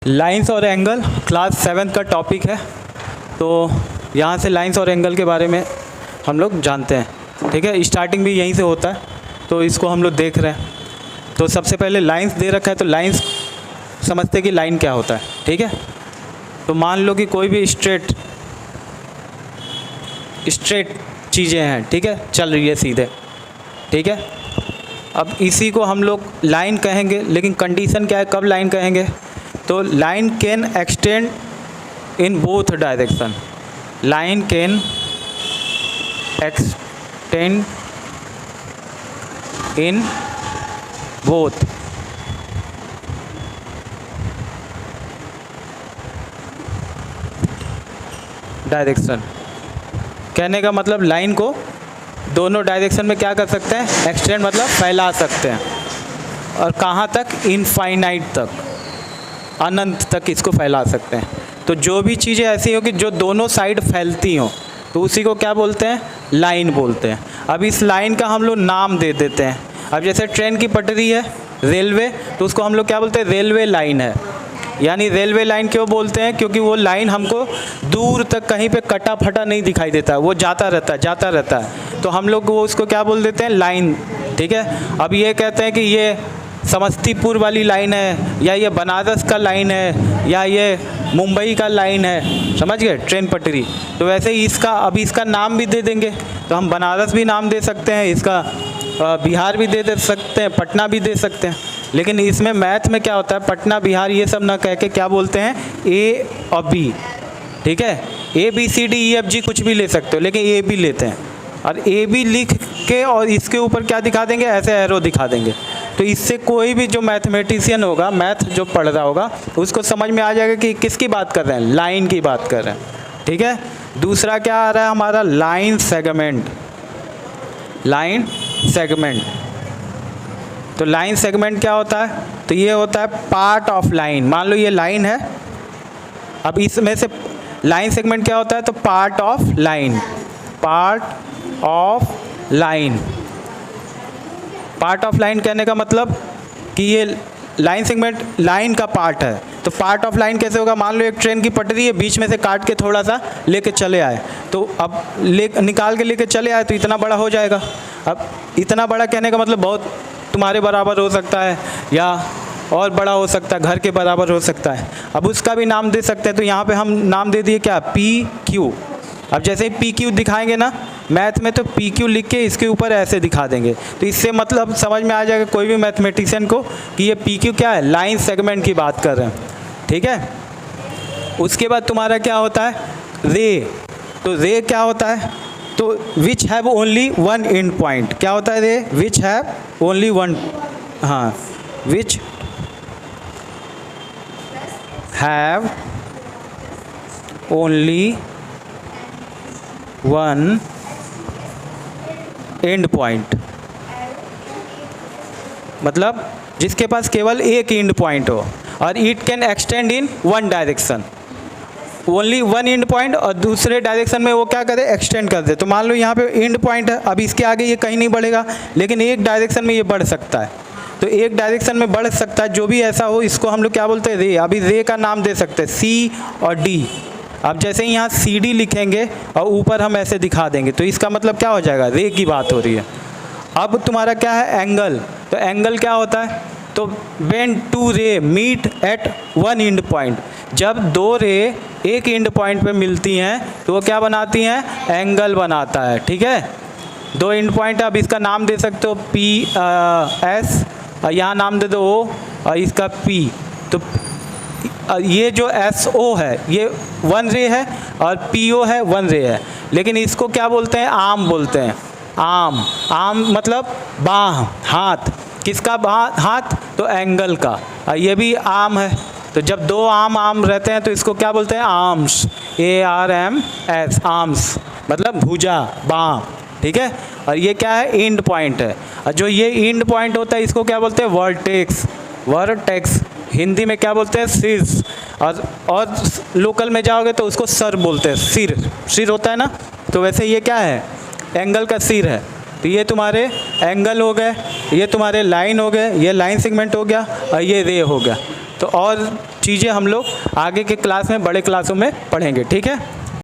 Lines और angle class 7 का topic है। तो यहाँ से लाइंस और एंगल के बारे में हम लोग जानते हैं, ठीक है। स्टार्टिंग भी यहीं से होता है, तो इसको हम लोग देख रहे हैं। तो सबसे पहले लाइंस दे रखा है, तो लाइंस समझते हैं कि लाइन क्या होता है, ठीक है। तो मान लो कि कोई भी स्ट्रेट चीज़ें हैं, ठीक है, चल रही है सीधे, ठीक है। अब इसी को हम लोग लाइन कहेंगे, लेकिन कंडीशन क्या है, कब लाइन कहेंगे? तो line can extend in both direction. Line can extend in both direction. कहने का मतलब लाइन को दोनों डायरेक्शन में क्या कर सकते हैं? एक्सटेंड मतलब फैला सकते हैं। और कहाँ तक? इनफाइनाइट तक, अनंत तक इसको फैला सकते हैं। तो जो भी चीज़ें ऐसी हो कि जो दोनों साइड फैलती हों, तो उसी को क्या बोलते हैं? लाइन बोलते हैं। अब इस लाइन का हम लोग नाम दे देते हैं। अब जैसे ट्रेन की पटरी है, रेलवे, तो उसको हम लोग क्या बोलते हैं? रेलवे लाइन है। यानी रेलवे लाइन क्यों बोलते हैं? क्योंकि वो लाइन हमको दूर तक कहीं पे कटा फटा नहीं दिखाई देता, वो जाता रहता है। तो हम लोग वो उसको क्या बोल देते हैं? लाइन, ठीक है। अब ये कहते हैं कि ये समस्तीपुर वाली लाइन है, या ये बनारस का लाइन है, या ये मुंबई का लाइन है, समझ गए? ट्रेन पटरी। तो वैसे ही इसका नाम भी दे देंगे। तो हम बनारस भी नाम दे सकते हैं इसका, बिहार भी दे सकते हैं, पटना भी दे सकते हैं। लेकिन इसमें मैथ में क्या होता है? पटना, बिहार ये सब ना कह के क्या बोलते हैं? ए और बी, ठीक है। ABCDEFG कुछ भी ले सकते हो, लेकिन ए बी लेते हैं। और ए बी लिख के और इसके ऊपर क्या दिखा देंगे? ऐसे एरो दिखा देंगे। तो इससे कोई भी जो मैथमेटिशियन होगा, मैथ जो पढ़ रहा होगा, उसको समझ में आ जाएगा कि किसकी बात कर रहे हैं? लाइन की बात कर रहे हैं, ठीक है। दूसरा क्या आ रहा है हमारा? Line segment. लाइन सेगमेंट, तो लाइन सेगमेंट क्या होता है? तो ये होता है पार्ट ऑफ लाइन। मान लो ये लाइन है, अब इसमें से लाइन सेगमेंट क्या होता है? तो part of line. Part of line, part of line कहने का मतलब कि ये लाइन सेगमेंट लाइन का पार्ट है। तो पार्ट ऑफ लाइन कैसे होगा? मान लो एक ट्रेन की पटरी है, बीच में से काट के थोड़ा सा लेके चले आए, तो अब निकाल के लेके चले आए तो इतना बड़ा हो जाएगा। अब इतना बड़ा कहने का मतलब बहुत तुम्हारे बराबर हो सकता है, या और बड़ा हो सकता है, घर के बराबर हो सकता है। अब उसका भी नाम दे सकते हैं। तो यहाँ पे हम नाम दे दिए क्या? PQ। अब जैसे ही PQ दिखाएंगे ना मैथ में, तो PQ लिख के इसके ऊपर ऐसे दिखा देंगे। तो इससे मतलब समझ में आ जाएगा कोई भी मैथमेटिशियन को कि ये PQ क्या है? लाइन सेगमेंट की बात कर रहे हैं, ठीक है। उसके बाद तुम्हारा क्या होता है? रे। तो रे क्या होता है? तो which have only one end point. क्या होता है रे? विच हैव ओनली वन, हाँ, which have only one end point, मतलब जिसके पास केवल एक एंड पॉइंट हो। और it can extend in one direction, only one end point, और दूसरे डायरेक्शन में वो क्या करे? एक्सटेंड कर दे। तो मान लो यहाँ पे एंड पॉइंट है, अब इसके आगे ये कहीं नहीं बढ़ेगा, लेकिन एक डायरेक्शन में ये बढ़ सकता है। तो एक डायरेक्शन में बढ़ सकता है, जो भी ऐसा हो, इसको हम लोग क्या बोलते हैं? रे। अभी रे का नाम दे सकते हैं C और D। अब जैसे ही यहाँ CD लिखेंगे और ऊपर हम ऐसे दिखा देंगे, तो इसका मतलब क्या हो जाएगा? रे की बात हो रही है। अब तुम्हारा क्या है? एंगल। तो एंगल क्या होता है? तो when two ray meet at one end point, जब दो रे एक एंड पॉइंट पे मिलती हैं तो वो क्या बनाती हैं? एंगल बनाता है, ठीक है। दो एंड पॉइंट, अब इसका नाम दे सकते हो PS, और यहाँ नाम दे दो O, और इसका P। तो ये जो SO है ये वन रे है, और PO है वन रे है। लेकिन इसको क्या बोलते हैं? आर्म बोलते हैं। आर्म, आर्म मतलब बाह, हाथ। किसका हाथ? तो एंगल का। और ये भी आर्म है। तो जब दो आर्म रहते हैं तो इसको क्या बोलते हैं? आर्म्स। ARMS, आर्म्स मतलब भुजा, बाह, ठीक है। और ये क्या है? एंड पॉइंट है। और जो ये एंड पॉइंट होता है इसको क्या बोलते हैं? वर्टेक्स। वर्टेक्स हिंदी में क्या बोलते हैं? सिर। और लोकल में जाओगे तो उसको सर बोलते हैं। सिर होता है ना। तो वैसे ये क्या है? एंगल का सिर है, तो ये तुम्हारे एंगल हो गए, ये तुम्हारे लाइन हो गए, ये लाइन सेगमेंट हो गया और ये रे हो गया। तो और चीज़ें हम लोग आगे के क्लास में, बड़े क्लासों में पढ़ेंगे, ठीक है।